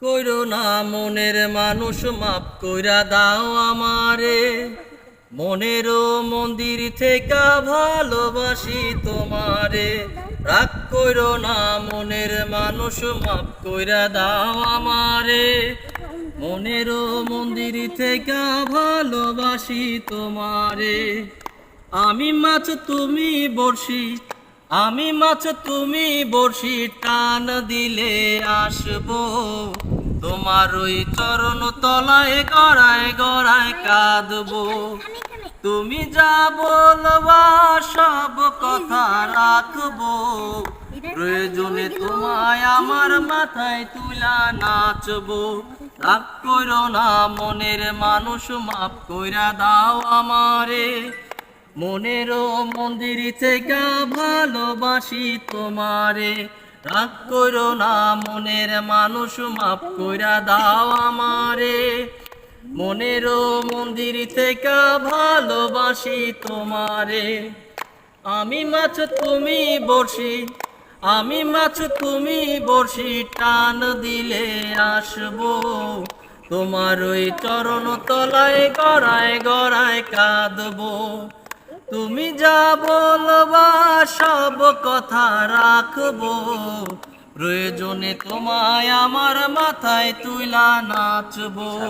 কইরো না মনের মানুষ, মাপ কইরা দাও আমারে। মনেরও মন্দির থেকে ভালোবাসি তোমারে। রাগ কইরো না মনের মানুষ, মাপ কইরা দাও আমারে। মনেরও মন্দির থেকে ভালোবাসি তোমারে। আমি মাছ তুমি বড়শি, আমি মাছ তুমি বড়শি, টান দিলে আসবো তোমার ওই চরণ তলায়, গড়ায় গড়ায় কাঁদবো। তুমি যা বলবা সব কথা রাখবো, প্রয়োজনে তোমায় আমার মাথায় তুলা নাচবো। রাগ কইরো না মনের মানুষ, মাপ কইরা দাও আমারে। মনেরও মন্দির থেকে ভালোবাসি তোমারে। রাগ কইরো না মনের মানুষ, মাপ কইরা দাও আমারে। মনেরও মন্দির থেকে ভালোবাসি তোমারে। আমি মাছ তুমি বড়শি, আমি মাছ তুমি বড়শি, টান দিলে আসবো তোমার ওই চরণ তলায়, গড়ায় গড়ায় কাঁদবো। তুমি যা বলবা সব কথা রাখবো, প্রয়োজনে তোমায় আমার মাথায় তুলা নাচবো।